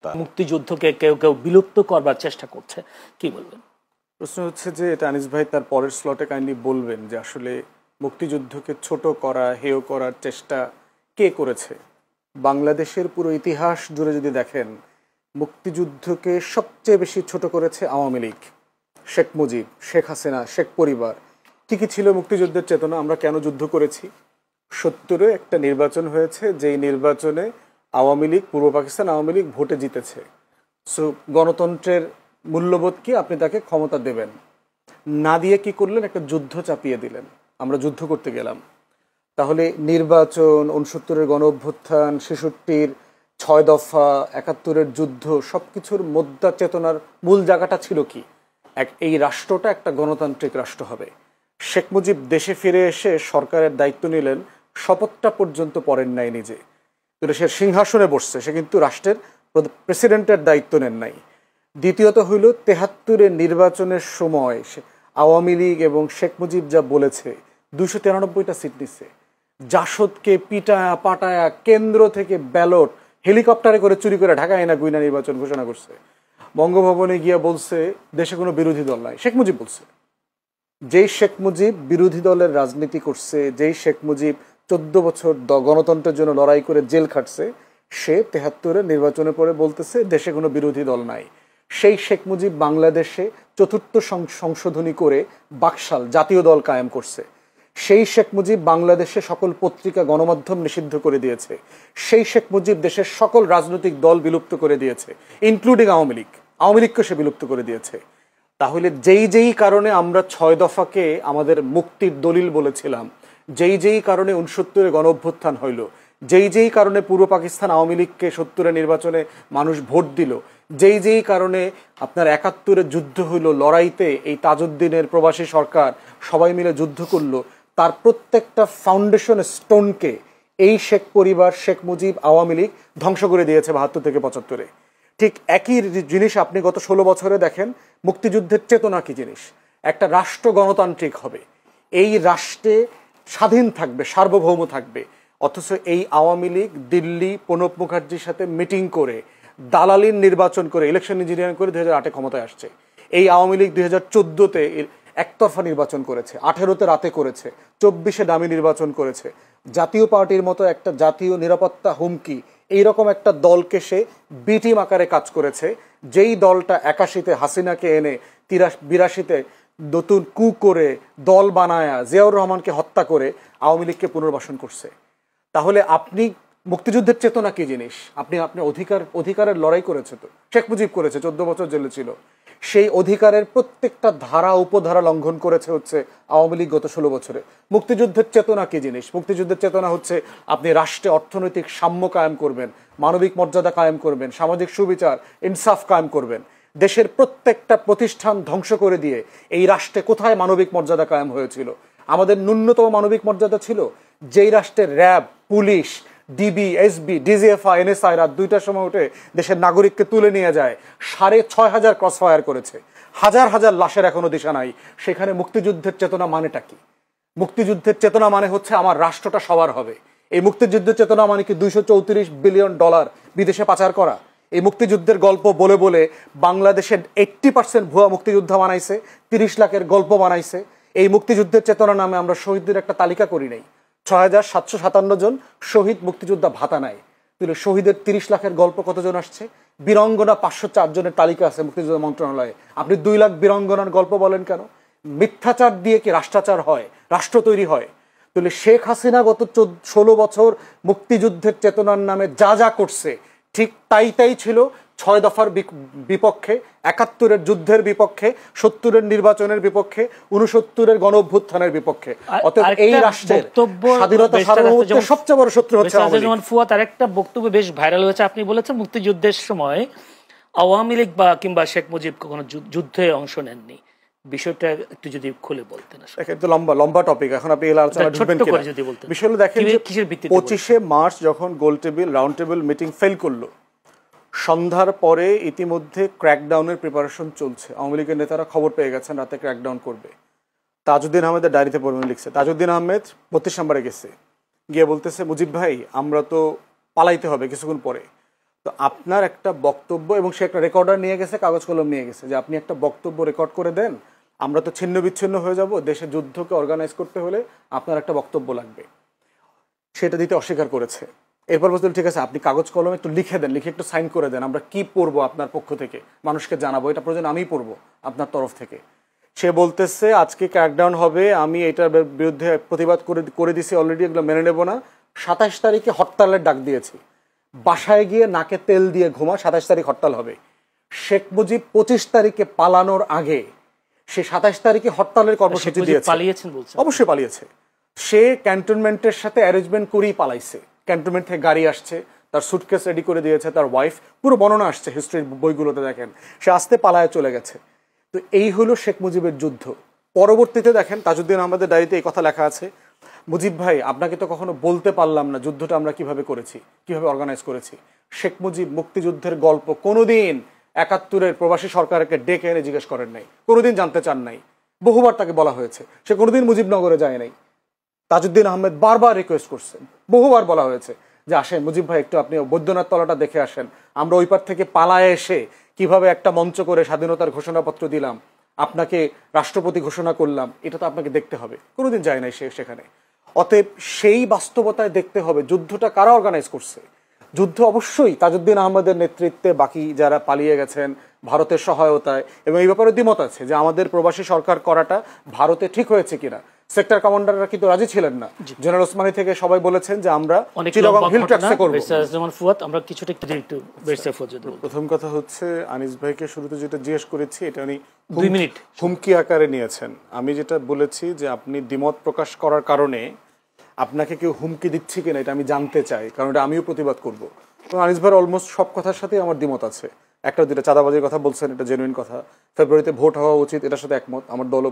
মুক্তিযুদ্ধকে কেউ কেউ বিলুপ্ত করবার চেষ্টা করছে, কি বলবেন? প্রশ্ন হচ্ছে যে এটা আনিস ভাই তার পরের স্লটে কাইন্ডলি বলবেন যে আসলে মুক্তিযুদ্ধকে ছোট করা, হেয় করার চেষ্টা কে করেছে। বাংলাদেশের পুরো ইতিহাস জুড়ে যদি দেখেন, মুক্তিযুদ্ধকে সবচেয়ে বেশি ছোট করেছে আওয়ামী লীগ, শেখ মুজিব, শেখ হাসিনা, শেখ পরিবার। কী কী ছিল মুক্তিযুদ্ধের চেতনা, আমরা কেন যুদ্ধ করেছি? 70-এ একটা নির্বাচন হয়েছে, যেই নির্বাচনে আওয়ামী লীগ, পূর্ব পাকিস্তান আওয়ামী লীগ ভোটে জিতেছে। সো গণতন্ত্রের মূল্যবোধ কি, আপনি তাকে ক্ষমতা দেবেন না দিয়ে কি করলেন, একটা যুদ্ধ চাপিয়ে দিলেন, আমরা যুদ্ধ করতে গেলাম। তাহলে নির্বাচন, 69-এর গণ অভ্যুত্থান, 66-র 6 দফা, 71-এর যুদ্ধ, সব কিছুর মুদ্রা চেতনার মূল জায়গাটা ছিল কি, এই রাষ্ট্রটা একটা গণতান্ত্রিক রাষ্ট্র হবে। শেখ মুজিব দেশে ফিরে এসে সরকারের দায়িত্ব নিলেন, শপথটা পর্যন্ত পড়েন নাই নিজে, কিন্তু সে সিংহাসনে বসছে, সে কিন্তু রাষ্ট্রের প্রেসিডেন্টের দায়িত্ব নেন নাই। দ্বিতীয়ত হইল 73-এর নির্বাচনের সময় আওয়ামী লীগ এবং শেখ মুজিব যা বলেছে, 293টা সিট নিচ্ছে। জাসদকে পিটায়া পাটায়া কেন্দ্র থেকে ব্যালট হেলিকপ্টারে করে চুরি করে ঢাকায় না গুইনা নির্বাচন ঘোষণা করছে। বঙ্গভবনে গিয়া বলছে দেশে কোনো বিরোধী দল নাই, শেখ মুজিব বলছে। যেই শেখ মুজিব বিরোধী দলের রাজনীতি করছে, যেই শেখ মুজিব 14 বছর গণতন্ত্রের জন্য লড়াই করে জেল খাটছে, সে 73-এর নির্বাচনের পরে বলতেছে দেশে কোনো বিরোধী দল নাই। সেই শেখ মুজিব বাংলাদেশে 4র্থ সংশোধনী করে বাকশাল জাতীয় দল কায়েম করছে। সেই শেখ মুজিব বাংলাদেশে সকল পত্রিকা গণমাধ্যম নিষিদ্ধ করে দিয়েছে। সেই শেখ মুজিব দেশের সকল রাজনৈতিক দল বিলুপ্ত করে দিয়েছে, ইনক্লুডিং আওয়ামী লীগ। আওয়ামী লীগকে সে বিলুপ্ত করে দিয়েছে। তাহলে যেই কারণে আমরা 6 দফাকে আমাদের মুক্তির দলিল বলেছিলাম, যেই কারণে 69-এর গণ অভ্যুত্থান হইল, যেই কারণে পূর্ব পাকিস্তান আওয়ামী লীগকে 70-এর নির্বাচনে মানুষ ভোট দিল, যেই কারণে আপনার 71-এর যুদ্ধ হইল, লড়াইতে এই তাজউদ্দিনের প্রবাসী সরকার সবাই মিলে যুদ্ধ করলো, তার প্রত্যেকটা ফাউন্ডেশন স্টোনকে এই শেখ পরিবার, শেখ মুজিব, আওয়ামী লীগ ধ্বংস করে দিয়েছে 72 থেকে 75-এ। ঠিক একই জিনিস আপনি গত 16 বছরে দেখেন, মুক্তিযুদ্ধের চেতনা কি জিনিস। একটা রাষ্ট্র গণতান্ত্রিক হবে, এই রাষ্ট্রে স্বাধীন থাকবে, সার্বভৌম থাকবে, অথচ এই আওয়ামী লীগ দিল্লি প্রণব মুখার্জির সাথে মিটিং করে, দালালির নির্বাচন করে, ইলেকশন ইঞ্জিনিয়ারিং করে 2008-এ ক্ষমতায় আসছে। এই আওয়ামী লীগ 2014-তে একতরফা নির্বাচন করেছে, 18-তে রাতে করেছে, 24-এ দামি নির্বাচন করেছে। জাতীয় পার্টির মতো একটা জাতীয় নিরাপত্তা হুমকি, এইরকম একটা দলকে সে বি টিম আকারে কাজ করেছে, যেই দলটা 81-তে হাসিনাকে এনে 82-তে নতুন কু করে দল বানায়া জিয়াউর রহমানকে হত্যা করে আওয়ামী লীগকে পুনর্বাসন করছে। তাহলে আপনি মুক্তিযুদ্ধের চেতনা কি জিনিস, আপনি অধিকারের লড়াই করেছে, তো শেখ মুজিব করেছে, 14 বছর জেলে ছিল। সেই অধিকারের প্রত্যেকটা ধারা উপধারা লঙ্ঘন করেছে হচ্ছে আওয়ামী লীগ গত 16 বছরে। মুক্তিযুদ্ধের চেতনা কি জিনিস? মুক্তিযুদ্ধের চেতনা হচ্ছে আপনি রাষ্ট্রে অর্থনৈতিক সাম্য কায়েম করবেন, মানবিক মর্যাদা কায়েম করবেন, সামাজিক সুবিচার ইনসাফ কায়েম করবেন। দেশের প্রত্যেকটা প্রতিষ্ঠান ধ্বংস করে দিয়ে এই রাষ্ট্রে কোথায় মানবিক মর্যাদা কায়েম হয়েছিল? আমাদের ন্যূনতম মানবিক মর্যাদা ছিল যেই রাষ্ট্রের RAB, police, DB, SB, DGFI, NSI রাত 2টার সময় উঠে দেশের নাগরিককে তুলে নিয়ে যায়, 6,500 ক্রস ফায়ার করেছে, হাজার হাজার লাশের এখনো দিশা নাই। সেখানে মুক্তিযুদ্ধের চেতনা মানেটা কি? মুক্তিযুদ্ধের চেতনা মানে হচ্ছে আমার রাষ্ট্রটা সবার হবে। এই মুক্তিযুদ্ধের চেতনা মানে কি $234 বিলিয়ন বিদেশে পাচার করা? এই মুক্তিযুদ্ধের গল্প বলে বলে বাংলাদেশের 80% ভুয়া মুক্তিযুদ্ধ বানাইছে, 30 লাখের গল্প বানাইছে। এই মুক্তিযুদ্ধের চেতনা নামে আমরা শহীদদের একটা তালিকা করি নাই। 6,757 জন শহীদ মুক্তিযোদ্ধা ভাতা নাই। তাহলে শহীদের 30 লাখের গল্প কতজন আসছে? বীরঙ্গনা 504 জনের তালিকা আছে মুক্তিযুদ্ধ মন্ত্রণালয়ে। আপনি 2 লাখ বীরঙ্গনার গল্প বলেন কেন? মিথ্যাচার দিয়ে কি রাষ্ট্রাচার হয়, রাষ্ট্র তৈরি হয়? তাহলে শেখ হাসিনা গত 16 বছর মুক্তিযুদ্ধের চেতনার নামে যা করছে, ঠিক তাই ছিল 6 দফার বিপক্ষে, 71-এর যুদ্ধের বিপক্ষে, 70-এর নির্বাচনের বিপক্ষে, 69-এর গণ অভ্যুত্থানের বিপক্ষে। অতএব এই রাষ্ট্রের স্বাধীনতা সার্বভৌমত্বের সবচেয়ে বড় শত্রু হচ্ছে আওয়ামী লীগ। ফুয়াদ আরেকটা বক্তব্য বেশ ভাইরাল হয়েছে, আপনি বলেছেন মুক্তিযুদ্ধের সময় আওয়ামী লীগ বা কিংবা শেখ মুজিব কখনো যুদ্ধে অংশ নেননি। বিষয়টা একটু যদি খুলে বলতেন। একটু লম্বা টপিক, এখন আপনি এই আলোচনা ঢুকবেন কিনা? বিষয়টা দেখেন, 25শে মার্চ যখন গোল table round table meeting fail করলো, সন্ধ্যার পরে ইতিমধ্যে ক্র্যাকডাউনের প্রিপারেশন চলছে। আওয়ামী লীগের নেতারা খবর পেয়ে গেছেন রাতে ক্র্যাকডাউন করবে। তাজউদ্দিন আহমেদের ডায়েরিতে পড়বেন লিখছে, তাজউদ্দিন আহমেদ 32 নম্বরে গেছে, গিয়ে বলতেছে মুজিব ভাই আমরা তো পালাইতে হবে কিছুক্ষণ পরে। তো তো আপনার একটা বক্তব্য, এবং সে একটা রেকর্ডার নিয়ে গেছে, কাগজ কলম নিয়ে গেছে, যে আপনি একটা বক্তব্য রেকর্ড করে দেন, আমরা তো ছিন্ন বিচ্ছিন্ন হয়ে যাব, দেশে যুদ্ধকে অর্গানাইজ করতে হলে আপনার একটা বক্তব্য লাগবে। সেটা দিতে অস্বীকার করেছে। এরপর বলতে ঠিক আছে, আপনি কাগজ কলম একটু লিখে দেন, লিখে একটু সাইন করে দেন, আমরা কি পড়বো আপনার পক্ষ থেকে, মানুষকে জানাবো, এটা প্রয়োজন আমিই পড়বো আপনার তরফ থেকে। সে বলতেছে আজকে ক্র্যাকডাউন হবে, আমি এটার বিরুদ্ধে প্রতিবাদ করে দিছি অলরেডি, এগুলো মেনে নেব না। 27 তারিখে হরতালের ডাক দিয়েছি, বাসায় গিয়ে নাকে তেল দিয়ে ঘুমা, 27 তারিখ হরতাল হবে। শেখ মুজিব 25 তারিখে পালানোর আগে সে 27 তারিখে হরতালের কর্মসূচি দিয়েছে। অবশ্যই পালিয়েছে। সে ক্যান্টনমেন্টের সাথে অ্যারেঞ্জমেন্ট করেই পালাইছে। ক্যান্টনমেন্ট থেকে গাড়ি আসছে, তার সুটকেস রেডি করে দিয়েছে তার ওয়াইফ, পুরো বর্ণনা আসছে হিস্ট্রির বইগুলোতে, দেখেন সে আস্তে পালায় চলে গেছে। তো এই হলো শেখ মুজিবের যুদ্ধ। পরবর্তীতে দেখেন তাজউদ্দিন আহমদের ডায়েরিতে এই কথা লেখা আছে, মুজিব ভাই আপনাকে তো কখনো বলতে পারলাম না যুদ্ধটা আমরা কিভাবে করেছি, কিভাবে অর্গানাইজ করেছি। শেখ মুজিব মুক্তিযুদ্ধের গল্প কোনোদিন 71-এর প্রবাসী সরকারকে ডেকে এনে জিজ্ঞেস করেন নাই, কোনোদিন জানতে চান নাই। বহুবার তাকে বলা হয়েছে, সে কোনোদিন মুজিবনগরে যায় নাই। তাজউদ্দিন আহমেদ বারবার রিকোয়েস্ট করছেন, বহুবার বলা হয়েছে যে আসেন মুজিব ভাই, একটু আপনি বৈদ্যনাথ তলাটা দেখে আসেন, আমরা ওই পার থেকে পালায় এসে কিভাবে একটা মঞ্চ করে স্বাধীনতার ঘোষণাপত্র দিলাম, আপনাকে রাষ্ট্রপতি ঘোষণা করলাম, এটা তো আপনাকে দেখতে হবে। কোনোদিন যায় নাই সে সেখানে। অতএব সেই বাস্তবতায় দেখতে হবে যুদ্ধটা কারা অর্গানাইজ করছে। যুদ্ধ অবশ্যই তাজউদ্দিন আহমদের নেতৃত্বে, বাকি যারা পালিয়ে গেছেন ভারতের সহায়তায়, এবং এই ব্যাপারে দ্বিমত আছে যে আমাদের প্রবাসী সরকার করাটা ভারতে ঠিক হয়েছে কিনা। সেক্টর কমান্ডাররা কিন্তু রাজি ছিলেন না। জেনারেল ওসমানী থেকে সবাই বলেছেন যে আমরা চিটাগং হিল ট্র্যাক্সে করব। আমরা কিছুটা একটু প্রথম কথা হচ্ছে আনিস ভাইকে শুরুতে যেটা জিজ্ঞেস করেছি এটা উনি 2 মিনিট হুমকি আকারে নিয়েছেন। আমি যেটা বলেছি যে আপনি দ্বিমত প্রকাশ করার কারণে আপনাকে কেউ হুমকি দিচ্ছে কিনা এটা আমি জানতে চাই, কারণ এটা আমিও প্রতিবাদ করব। এবং আনিস ভাইয়ের অলমোস্ট সব কথার সাথে আমার দ্বিমত আছে। একটা দুটা চাঁদাবাজির কথা বলছেন, এটা জেনুইন কথা। ফেব্রুয়ারিতে ভোট হওয়া উচিত, এটার সাথে একমত। আমার দল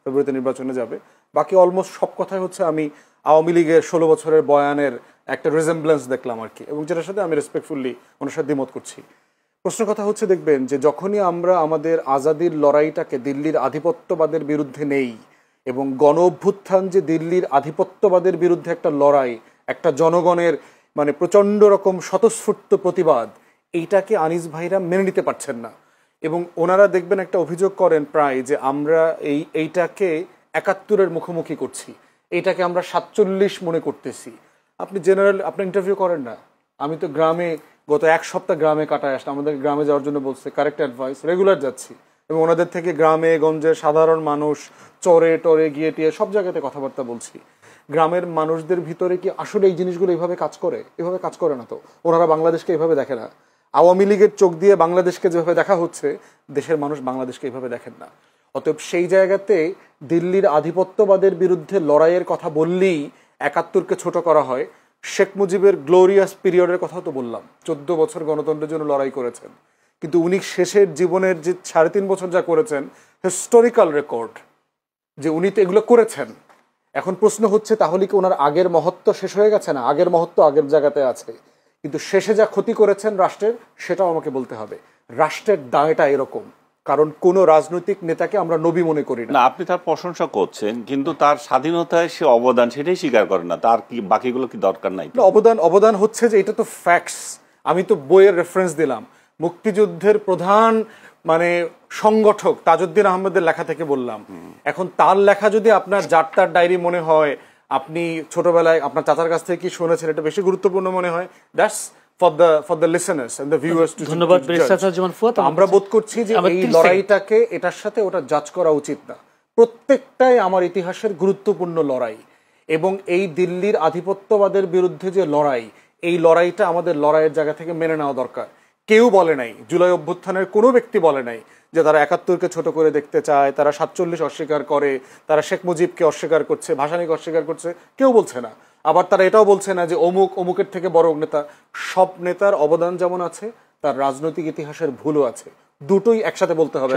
ফেব্রুয়ারিতে নির্বাচনে যাবে। বাকি অলমোস্ট সব কথাই হচ্ছে আমি আওয়ামী লীগের 16 বছরের বয়ানের একটা রিজেম্বলেন্স দেখলাম আর কি, এবং যেটার সাথে আমি রেসপেক্টফুলি ওনার সাথে দ্বিমত করছি। প্রশ্ন কথা হচ্ছে, দেখবেন যে যখনই আমরা আমাদের আজাদির লড়াইটাকে দিল্লির আধিপত্যবাদের বিরুদ্ধে নেই, এবং গণ অভ্যুত্থান যে দিল্লির আধিপত্যবাদের বিরুদ্ধে একটা লড়াই, একটা জনগণের মানে প্রচণ্ড রকম স্বতঃস্ফূর্ত প্রতিবাদ, এইটাকে আনিস ভাইরা মেনে নিতে পারছেন না। এবং ওনারা দেখবেন একটা অভিযোগ করেন প্রায় যে আমরা এইটাকে 71-এর মুখোমুখি করছি, এইটাকে আমরা 47 মনে করতেছি। আপনি জেনারেল আপনি ইন্টারভিউ করেন না। আমি তো গ্রামে গত 1 সপ্তাহ গ্রামে কাটায় আসলাম, আমাদের গ্রামে যাওয়ার জন্য বলছে, কারেক্ট অ্যাডভাইস, রেগুলার যাচ্ছি, এবং ওনাদের থেকে গ্রামে গঞ্জে সাধারণ মানুষ চরে টরে গিয়ে টিয়ে সব জায়গাতে কথাবার্তা বলছি। গ্রামের মানুষদের ভিতরে কি আসলে এই জিনিসগুলো এইভাবে কাজ করে? এভাবে কাজ করে না তো। ওনারা বাংলাদেশকে এইভাবে দেখে না। আওয়ামী লীগের চোখ দিয়ে বাংলাদেশকে যেভাবে দেখা হচ্ছে, দেশের মানুষ বাংলাদেশকে এইভাবে দেখেন না। অতএব সেই জায়গাতে দিল্লির আধিপত্যবাদের বিরুদ্ধে লড়াইয়ের কথা বললেই 71-কে ছোট করা হয়। শেখ মুজিবের গ্লোরিয়াস পিরিয়ডের কথাও তো বললাম, 14 বছর গণতন্ত্রের জন্য লড়াই করেছেন, কিন্তু উনি শেষের জীবনের যে 3.5 বছর যা করেছেন, হিস্টোরিক্যাল রেকর্ড, যে উনি তো এগুলো করেছেন। এখন প্রশ্ন হচ্ছে তাহলে কি ওনার আগের মহত্ব শেষ হয়ে গেছে? না, আগের মহত্ব আগের জায়গাতে আছে, কিন্তু শেষে যা ক্ষতি করেছেন রাষ্ট্রের, সেটাও আমাকে বলতে হবে। রাষ্ট্রের দায়টা এরকম, কারণ কোন রাজনৈতিক নেতাকে আমরা নবী মনে করি না। আপনি তার প্রশংসা করছেন, কিন্তু তার স্বাধীনতায় সে অবদান সেটাই স্বীকার করেন না। তার কি বাকিগুলো কি দরকার নাই? অবদান হচ্ছে যে এটা তো ফ্যাক্টস। আমি তো বইয়ের রেফারেন্স দিলাম, মুক্তিযুদ্ধের প্রধান মানে সংগঠক তাজউদ্দিন আহমেদের লেখা থেকে বললাম। এখন তার লেখা যদি আপনার যাত্রার ডায়েরি মনে হয়, আপনি ছোটবেলায় আপনার চাচার কাছ থেকে কি শুনেছেন, এটা বেশি গুরুত্বপূর্ণ মনে হয়, that's for the listeners and the viewers to ধন্যবাদ ব্যারিস্টার জামান ফুয়াদ। আমরা বোধ করছি যে এই লড়াইটাকে এটার সাথে ওটা জাজ করা উচিত না। প্রত্যেকটাই আমার ইতিহাসের গুরুত্বপূর্ণ লড়াই, এবং এই দিল্লির আধিপত্যবাদের বিরুদ্ধে যে লড়াই, এই লড়াইটা আমাদের লড়াইয়ের জায়গা থেকে মেনে নেওয়া দরকার। কেউ বলে নাই, জুলাই অভ্যুত্থানের কোনো ব্যক্তি বলে নাই যে তারা 71-কে ছোট করে দেখতে চায়, তারা 47 অস্বীকার করে, তারা শেখ মুজিবকে অস্বীকার করছে, ভাসানীকে অস্বীকার করছে, কেউ বলছে না। আবার তারা এটাও বলছে না যে অমুকের থেকে বড় নেতা। সব নেতার অবদান যেমন আছে, তার রাজনৈতিক ইতিহাসের ভুলও আছে, দুটোই একসাথে বলতে হবে।